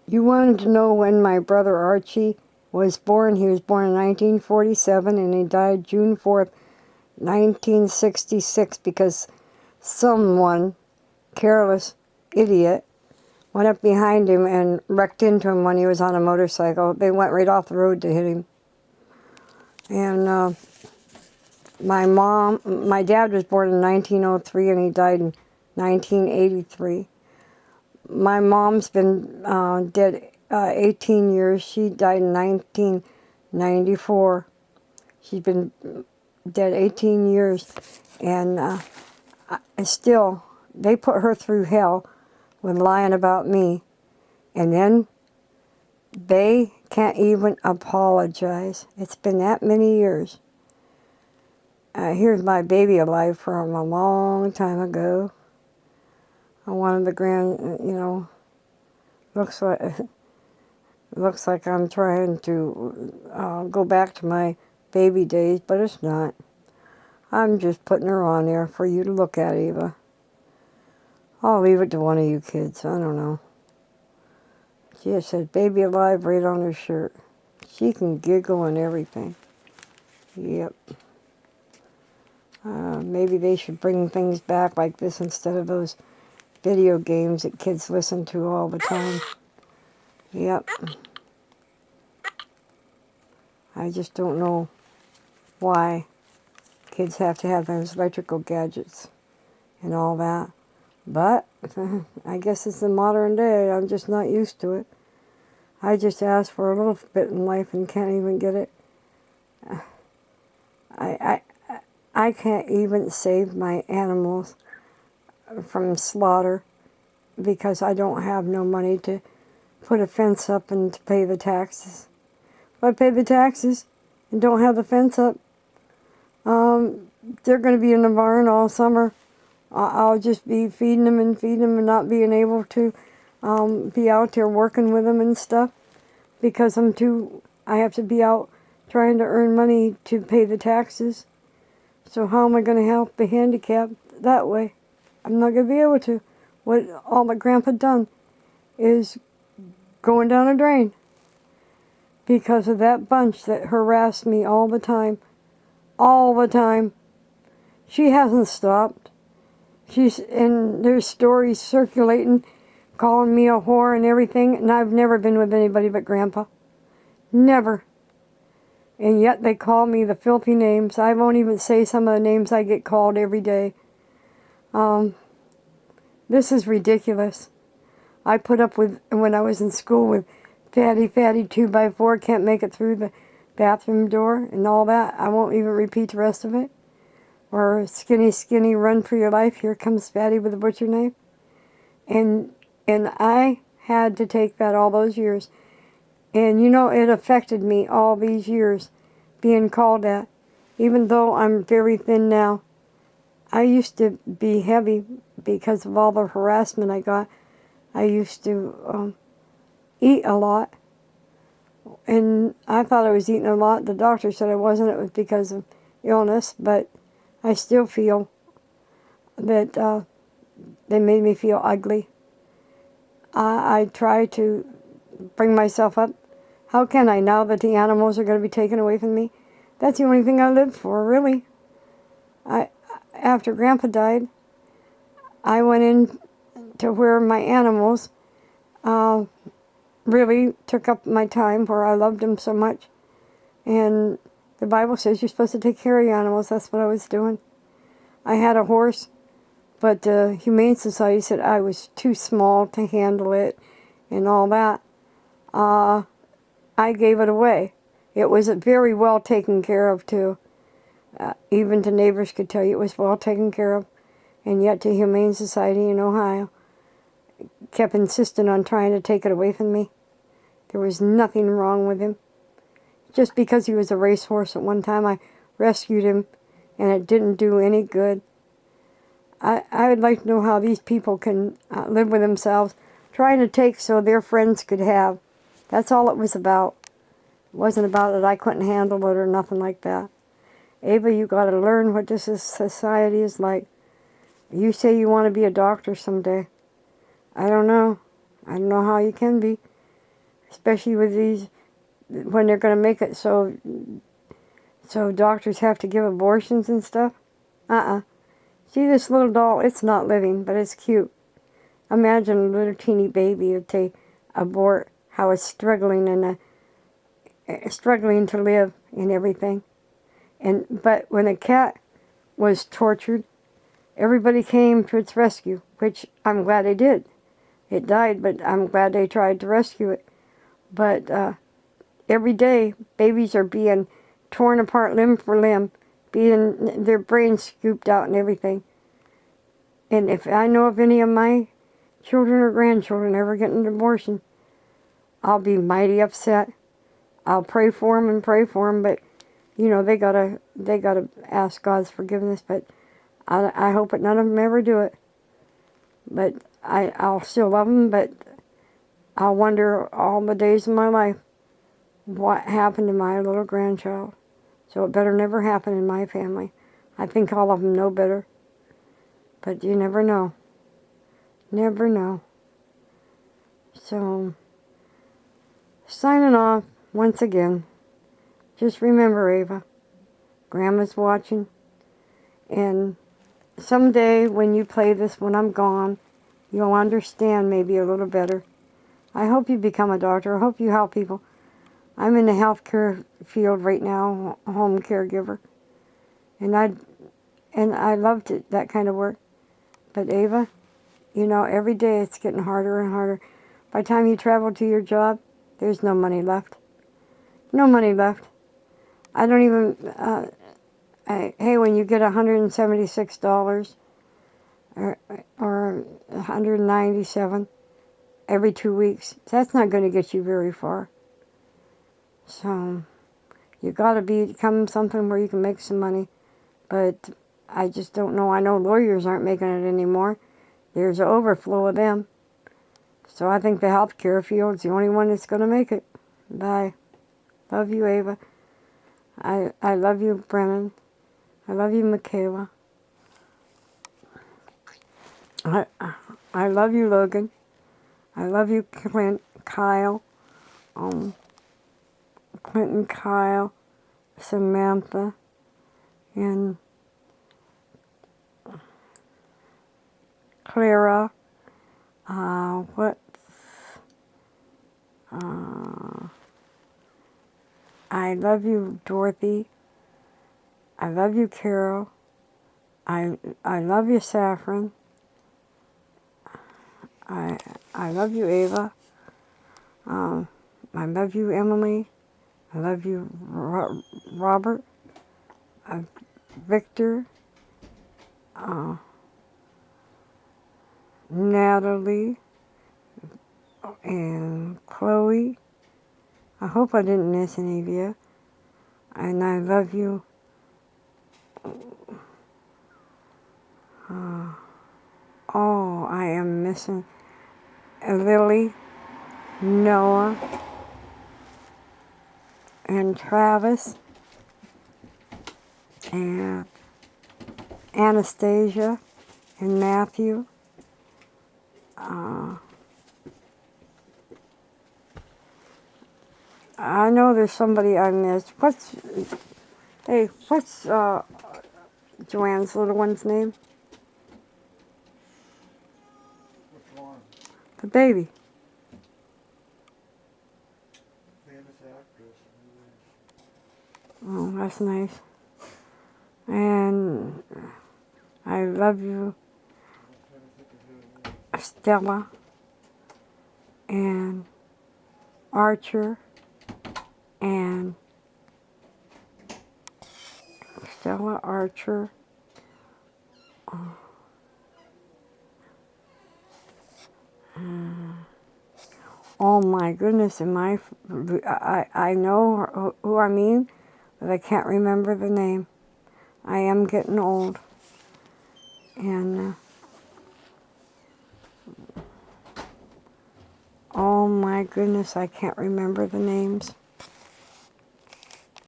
You wanted to know when my brother Archie was born. He was born in 1947 and he died June 4th, 1966 because someone, careless idiot, went up behind him and wrecked into him when he was on a motorcycle. They went right off the road to hit him. And my dad was born in 1903 and he died in 1983. My mom's been dead 18 years. She died in 1994. She's been dead 18 years. And still, they put her through hell with lying about me. And then they can't even apologize. It's been that many years. Here's my baby alive from a long time ago. One of the looks like I'm trying to go back to my baby days, but it's not. I'm just putting her on there for you to look at, Eva. I'll leave it to one of you kids. I don't know. She just says baby alive right on her shirt. She can giggle and everything. Yep. Maybe they should bring things back like this instead of those video games that kids listen to all the time. Yep. I just don't know why kids have to have those electrical gadgets and all that. But I guess it's the modern day. I'm just not used to it. I just asked for a little bit in life and can't even get it. I can't even save my animals from slaughter because I don't have no money to put a fence up and to pay the taxes. If I pay the taxes and don't have the fence up, they're going to be in the barn all summer. I'll just be feeding them and not being able to be out there working with them and stuff because I have to be out trying to earn money to pay the taxes. So how am I going to help the handicapped that way? I'm not going to be able to. What all my grandpa done is going down a drain because of that bunch that harassed me all the time. All the time. She hasn't stopped. And there's stories circulating, calling me a whore and everything, and I've never been with anybody but Grandpa. Never. And yet they call me the filthy names. I won't even say some of the names I get called every day. This is ridiculous. I put up with, when I was in school, with fatty 2x4, can't make it through the bathroom door and all that. I won't even repeat the rest of it. Or skinny, run for your life. Here comes Fatty with a butcher knife. And I had to take that all those years. And it affected me all these years, being called that. Even though I'm very thin now, I used to be heavy because of all the harassment I got. I used to eat a lot. And I thought I was eating a lot. The doctor said I wasn't. It was because of illness, but I still feel that they made me feel ugly. I try to bring myself up. How can I now that the animals are going to be taken away from me? That's the only thing I live for, really. After Grandpa died, I went in to where my animals really took up my time, where I loved them so much. And the Bible says you're supposed to take care of your animals. That's what I was doing. I had a horse, but the Humane Society said I was too small to handle it and all that. I gave it away. It was very well taken care of, too. Even the neighbors could tell you it was well taken care of. And yet the Humane Society in Ohio kept insisting on trying to take it away from me. There was nothing wrong with him. Just because he was a racehorse at one time, I rescued him, and it didn't do any good. I would like to know how these people can live with themselves, trying to take so their friends could have. That's all it was about. It wasn't about that I couldn't handle it or nothing like that. Ava, you got to learn what this society is like. You say you want to be a doctor someday. I don't know. I don't know how you can be. especially with these, when they're going to make it so doctors have to give abortions and stuff. See this little doll, it's not living, but it's cute. Imagine a little teeny baby that they abort, how it's struggling and struggling to live and everything. But when a cat was tortured, everybody came to its rescue, which I'm glad they did. It died, but I'm glad they tried to rescue it. But every day, babies are being torn apart limb for limb, being their brains scooped out and everything. And if I know of any of my children or grandchildren ever getting an abortion, I'll be mighty upset. I'll pray for them and pray for them, but you know they gotta ask God's forgiveness. But I hope that none of them ever do it. But I'll still love them, but I'll wonder all the days of my life what happened to my little grandchild. So it better never happen in my family. I think all of them know better. But you never know. Never know. So, signing off once again. Just remember, Ava, Grandma's watching. And someday when you play this when I'm gone, you'll understand maybe a little better. I hope you become a doctor. I hope you help people. I'm in the healthcare field right now, a home caregiver. And I loved it, that kind of work. But Ava, you know, every day it's getting harder and harder. By the time you travel to your job, there's no money left. No money left. I don't even, hey, when you get $176 or $197 every 2 weeks, that's not going to get you very far. So, you got to become something where you can make some money. But I just don't know. I know lawyers aren't making it anymore. There's an overflow of them. So I think the healthcare field's the only one that's going to make it. Bye. Love you, Ava. I love you, Brennan. I love you, Michaela. I love you, Logan. I love you, Kyle. Clinton, Kyle, Samantha, and Clara. I love you, Dorothy. I love you, Carol. I love you, Saffron. I love you, Ava. I love you, Emily. I love you, Robert. Victor. Natalie. And Chloe. I hope I didn't miss any of you. And I love you. Oh, I am missing Lily, Noah, and Travis, and Anastasia, and Matthew. I know there's somebody I missed. What's Joanne's little one's name? Which one? The baby. Famous actress. Oh, that's nice. And I love you, Stella, and Archer, and Stella Archer. Oh my goodness, I know who I mean, but I can't remember the name. I am getting old. And, oh my goodness, I can't remember the names.